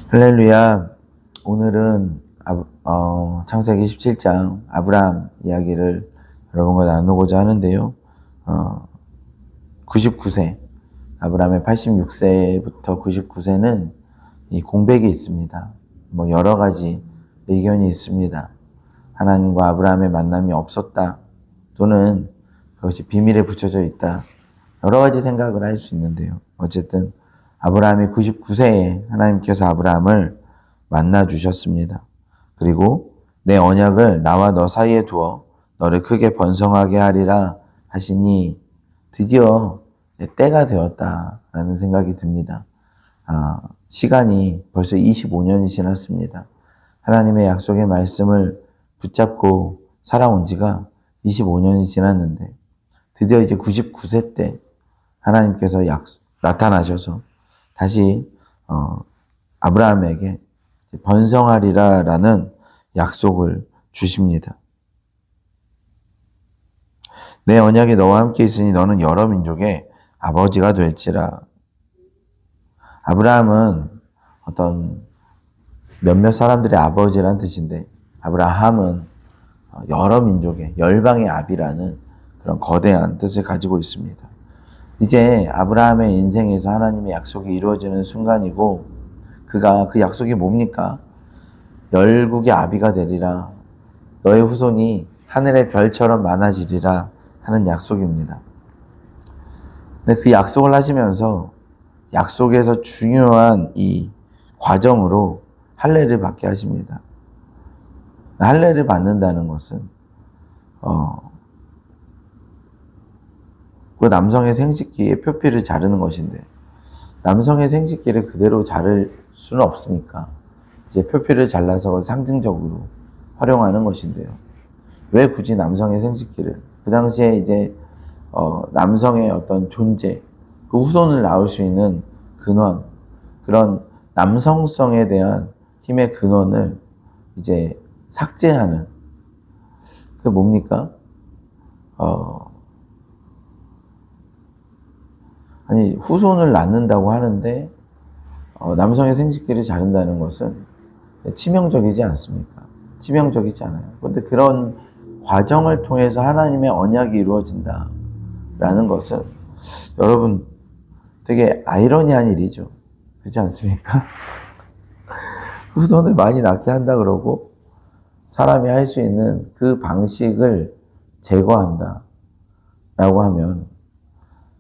할렐루야. 오늘은 창세기 17장 아브라함 이야기를 여러분과 나누고자 하는데요. 99세, 아브라함의 86세부터 99세는 이 공백이 있습니다. 여러 가지 의견이 있습니다. 하나님과 아브라함의 만남이 없었다, 또는 그것이 비밀에 붙여져 있다. 여러 가지 생각을 할 수 있는데요. 어쨌든 아브라함이 99세에 하나님께서 아브라함을 만나 주셨습니다. 그리고 내 언약을 나와 너 사이에 두어 너를 크게 번성하게 하리라 하시니 드디어 때가 되었다라는 생각이 듭니다. 시간이 벌써 25년이 지났습니다. 하나님의 약속의 말씀을 붙잡고 살아온 지가 25년이 지났는데 드디어 이제 99세 때 하나님께서 나타나셔서 다시 아브라함에게 번성하리라라는 약속을 주십니다. 내 언약이 너와 함께 있으니 너는 여러 민족의 아버지가 될지라. 아브라함은 어떤 몇몇 사람들의 아버지란 뜻인데, 아브라함은 여러 민족의, 열방의 아비라는 그런 거대한 뜻을 가지고 있습니다. 이제 아브라함의 인생에서 하나님의 약속이 이루어지는 순간이고, 그가 그 약속이 뭡니까? 열국의 아비가 되리라, 너의 후손이 하늘의 별처럼 많아지리라 하는 약속입니다. 근데 그 약속을 하시면서 약속에서 중요한 이 과정으로 할례를 받게 하십니다. 할례를 받는다는 것은 그 남성의 생식기에 표피를 자르는 것인데, 남성의 생식기를 그대로 자를 수는 없으니까 이제 표피를 잘라서 상징적으로 활용하는 것인데요. 왜 굳이 남성의 생식기를? 그 당시에 이제 남성의 어떤 존재, 그 후손을 낳을 수 있는 근원, 그런 남성성에 대한 힘의 근원을 이제 삭제하는, 그게 뭡니까? 후손을 낳는다고 하는데 남성의 생식기를 자른다는 것은 치명적이지 않습니까? 치명적이지 않아요. 그런데 그런 과정을 통해서 하나님의 언약이 이루어진다라는 것은 여러분 되게 아이러니한 일이죠. 그렇지 않습니까? 후손을 많이 낳게 한다 그러고 사람이 할 수 있는 그 방식을 제거한다 라고 하면,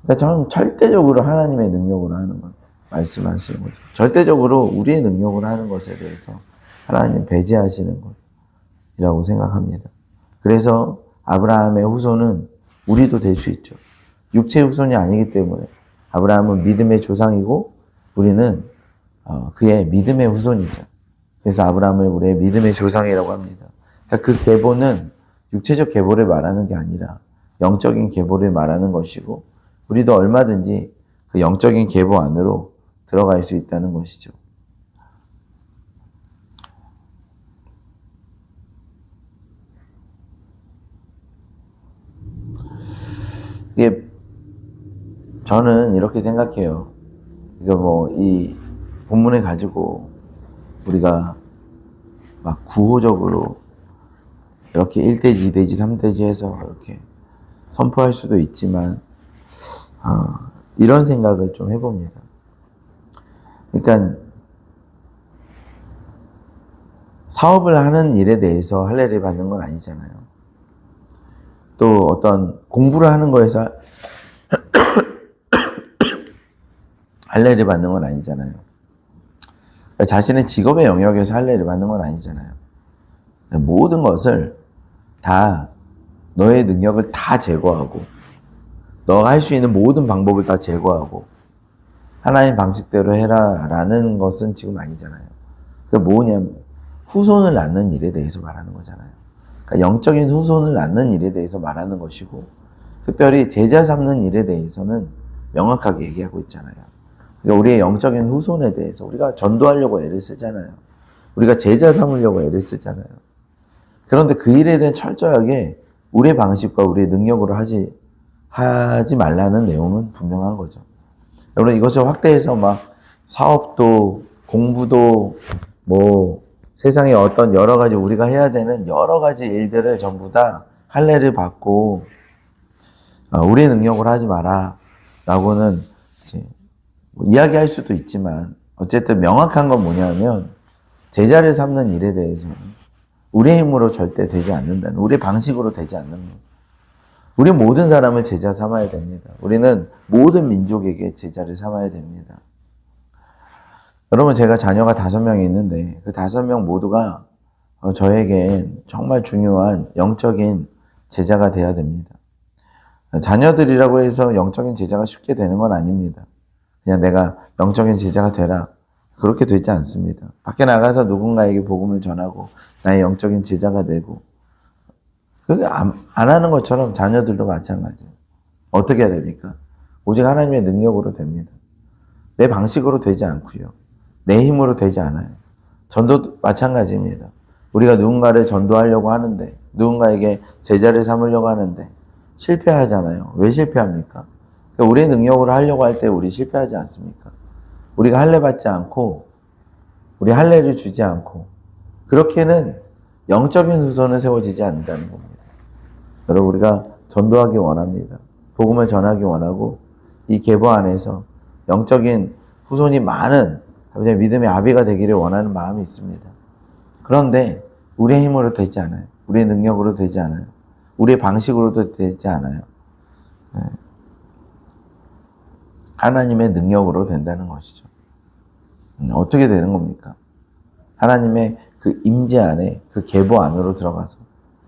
그러니까 저는 절대적으로 하나님의 능력으로 하는 것 말씀하시는 거죠. 절대적으로 우리의 능력으로 하는 것에 대해서 하나님 배제하시는 것이라고 생각합니다. 그래서 아브라함의 후손은 우리도 될 수 있죠. 육체의 후손이 아니기 때문에 아브라함은 믿음의 조상이고 우리는 그의 믿음의 후손이죠. 그래서 아브라함을 우리의 믿음의 조상이라고 합니다. 그러니까 그 계보는 육체적 계보를 말하는 게 아니라 영적인 계보를 말하는 것이고, 우리도 얼마든지 그 영적인 계보 안으로 들어갈 수 있다는 것이죠. 이게 저는 이렇게 생각해요. 이거 이 본문을 가지고 우리가 막 구호적으로 이렇게 1대지, 2대지, 3대지 해서 이렇게 선포할 수도 있지만 이런 생각을 좀 해봅니다. 그러니까 사업을 하는 일에 대해서 할례를 받는 건 아니잖아요. 또 어떤 공부를 하는 거에서 할례를 받는 건 아니잖아요. 자신의 직업의 영역에서 할례를 받는 건 아니잖아요. 모든 것을 다, 너의 능력을 다 제거하고 너가 할 수 있는 모든 방법을 다 제거하고 하나님 방식대로 해라 라는 것은 지금 아니잖아요. 그게 뭐냐면 후손을 낳는 일에 대해서 말하는 거잖아요. 그러니까 영적인 후손을 낳는 일에 대해서 말하는 것이고, 특별히 제자 삼는 일에 대해서는 명확하게 얘기하고 있잖아요. 그러니까 우리의 영적인 후손에 대해서 우리가 전도하려고 애를 쓰잖아요. 우리가 제자 삼으려고 애를 쓰잖아요. 그런데 그 일에 대한 철저하게 우리의 방식과 우리의 능력으로 하지 말라는 내용은 분명한 거죠. 여러분, 이것을 확대해서 막 사업도 공부도 뭐 세상에 어떤 여러 가지 우리가 해야 되는 여러 가지 일들을 전부 다 할례를 받고 우리의 능력으로 하지 마라 라고는 이제 뭐 이야기할 수도 있지만 어쨌든 명확한 건 뭐냐면 제자를 삼는 일에 대해서는 우리의 힘으로 절대 되지 않는다는, 우리의 방식으로 되지 않는 것. 우리 모든 사람을 제자 삼아야 됩니다. 우리는 모든 민족에게 제자를 삼아야 됩니다. 여러분, 제가 자녀가 5명이 있는데 그 5명 모두가 저에겐 정말 중요한 영적인 제자가 돼야 됩니다. 자녀들이라고 해서 영적인 제자가 쉽게 되는 건 아닙니다. 그냥 내가 영적인 제자가 되라, 그렇게 되지 않습니다. 밖에 나가서 누군가에게 복음을 전하고 나의 영적인 제자가 되고, 그게 안 하는 것처럼 자녀들도 마찬가지예요. 어떻게 해야 됩니까? 오직 하나님의 능력으로 됩니다. 내 방식으로 되지 않고요. 내 힘으로 되지 않아요. 전도도 마찬가지입니다. 우리가 누군가를 전도하려고 하는데, 누군가에게 제자를 삼으려고 하는데 실패하잖아요. 왜 실패합니까? 그러니까 우리의 능력으로 하려고 할 때 우리 실패하지 않습니까? 우리가 할례 받지 않고, 우리 할례를 주지 않고, 그렇게는 영적인 후손은 세워지지 않는다는 겁니다. 여러분, 우리가 전도하기 원합니다. 복음을 전하기 원하고, 이 계보 안에서 영적인 후손이 많은 믿음의 아비가 되기를 원하는 마음이 있습니다. 그런데 우리의 힘으로 되지 않아요. 우리의 능력으로 되지 않아요. 우리의 방식으로도 되지 않아요. 하나님의 능력으로 된다는 것이죠. 어떻게 되는 겁니까? 하나님의 그 임재 안에, 그 계보 안으로 들어가서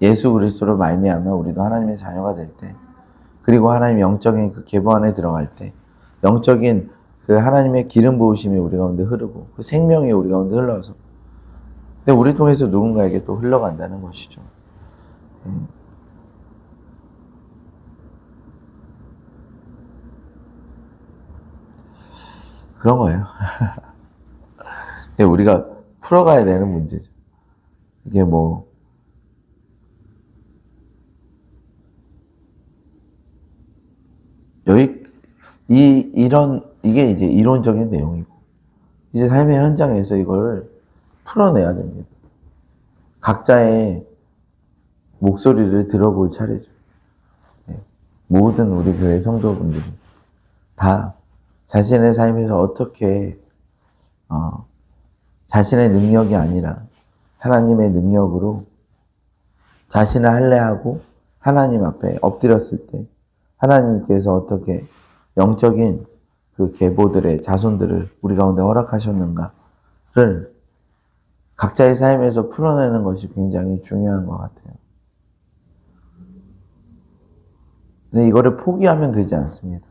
예수 그리스도로 말미암아 우리도 하나님의 자녀가 될 때, 그리고 하나님 영적인 그 계보 안에 들어갈 때 영적인 그 하나님의 기름 부으심이 우리 가운데 흐르고 그 생명이 우리 가운데 흘러서, 근데 우리 통해서 누군가에게 또 흘러간다는 것이죠. 그런 거예요. 우리가 풀어가야 되는 문제죠. 이게 뭐 이게 이제 이론적인 내용이고, 이제 삶의 현장에서 이걸 풀어내야 됩니다. 각자의 목소리를 들어볼 차례죠. 모든 우리 교회 성도분들이 다 자신의 삶에서 어떻게 자신의 능력이 아니라 하나님의 능력으로 자신을 할례하고 하나님 앞에 엎드렸을 때 하나님께서 어떻게 영적인 그 계보들의 자손들을 우리 가운데 허락하셨는가를 각자의 삶에서 풀어내는 것이 굉장히 중요한 것 같아요. 근데 이거를 포기하면 되지 않습니다.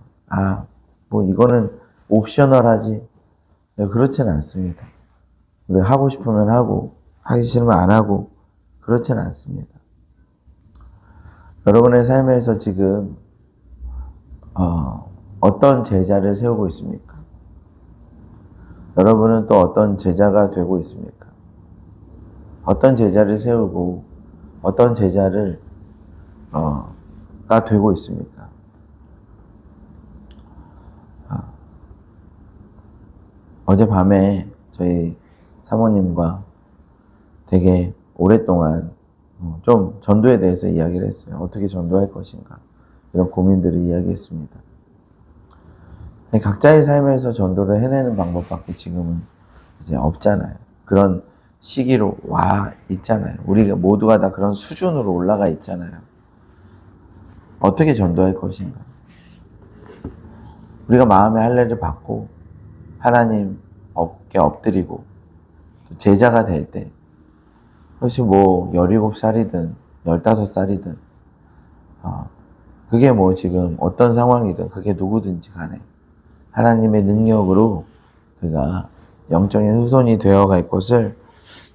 뭐 이거는 옵셔널하지. 그렇지는 않습니다. 우리 하고 싶으면 하고, 하기 싫으면 안 하고, 그렇지는 않습니다. 여러분의 삶에서 지금 어떤 제자를 세우고 있습니까? 여러분은 또 어떤 제자가 되고 있습니까? 어떤 제자를 세우고 어떤 제자를 가 되고 있습니까? 어젯밤에 저희 사모님과 되게 오랫동안 좀 전도에 대해서 이야기를 했어요. 어떻게 전도할 것인가, 이런 고민들을 이야기했습니다. 각자의 삶에서 전도를 해내는 방법밖에 지금은 이제 없잖아요. 그런 시기로 와 있잖아요. 우리가 모두가 다 그런 수준으로 올라가 있잖아요. 어떻게 전도할 것인가? 우리가 마음의 할례를 받고 하나님께 엎드리고 제자가 될 때, 그것이 뭐 17살이든 15살이든 그게 뭐 지금 어떤 상황이든 그게 누구든지 간에 하나님의 능력으로 그가 영적인 후손이 되어갈 것을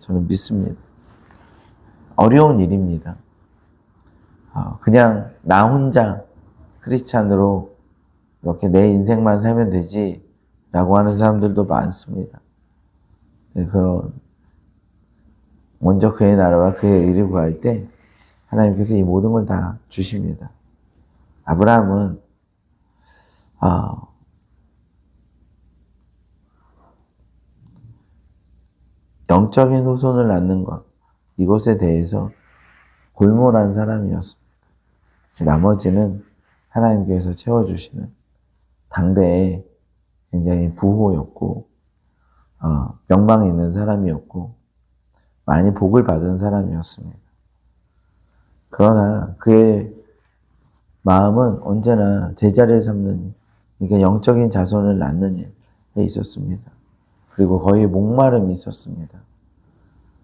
저는 믿습니다. 어려운 일입니다. 그냥 나 혼자 크리스찬으로 이렇게 내 인생만 살면 되지 라고 하는 사람들도 많습니다. 먼저 그의 나라와 그의 의를 구할 때 하나님께서 이 모든 걸 다 주십니다. 아브라함은 영적인 후손을 낳는 것, 이것에 대해서 골몰한 사람이었습니다. 나머지는 하나님께서 채워주시는 당대에 굉장히 부호였고 명망 있는 사람이었고 많이 복을 받은 사람이었습니다. 그러나 그의 마음은 언제나 제자리를 삼는, 그러니까 영적인 자손을 낳는 일에 있었습니다. 그리고 거의 목마름이 있었습니다.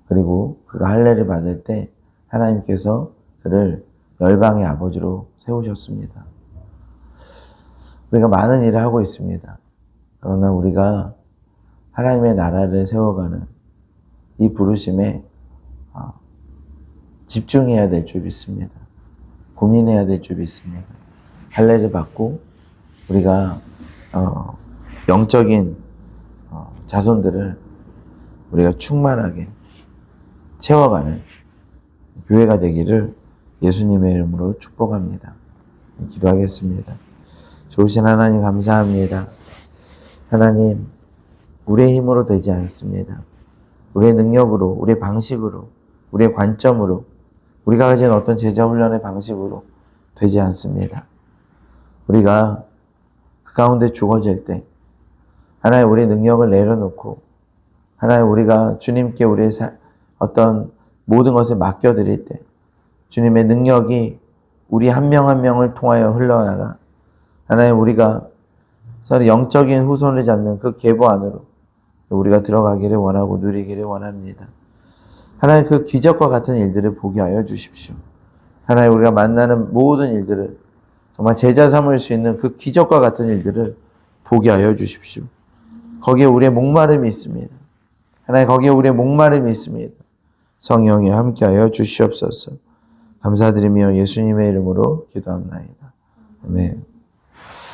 그리고 그가 할례를 받을 때 하나님께서 그를 열방의 아버지로 세우셨습니다. 우리가 많은 일을 하고 있습니다. 그러나 우리가 하나님의 나라를 세워가는 이 부르심에 집중해야 될 줄 믿습니다. 고민해야 될 줄 믿습니다. 할례를 받고 우리가 영적인 자손들을 우리가 충만하게 채워가는 교회가 되기를 예수님의 이름으로 축복합니다. 기도하겠습니다. 좋으신 하나님 감사합니다. 하나님, 우리의 힘으로 되지 않습니다. 우리의 능력으로, 우리의 방식으로, 우리의 관점으로, 우리가 가진 어떤 제자 훈련의 방식으로 되지 않습니다. 우리가 그 가운데 죽어질 때 하나님 우리의 능력을 내려놓고 하나님 우리가 주님께 우리의 어떤 모든 것을 맡겨드릴 때 주님의 능력이 우리 한 명 한 명을 통하여 흘러나가 하나님 우리가 서로 영적인 후손을 잡는 그 계보 안으로 우리가 들어가기를 원하고 누리기를 원합니다. 하나님 그 기적과 같은 일들을 보게 하여 주십시오. 하나님 우리가 만나는 모든 일들을 정말 제자 삼을 수 있는 그 기적과 같은 일들을 보게 하여 주십시오. 거기에 우리의 목마름이 있습니다. 하나님 거기에 우리의 목마름이 있습니다. 성령이 함께하여 주시옵소서. 감사드리며 예수님의 이름으로 기도합나이다. 아멘.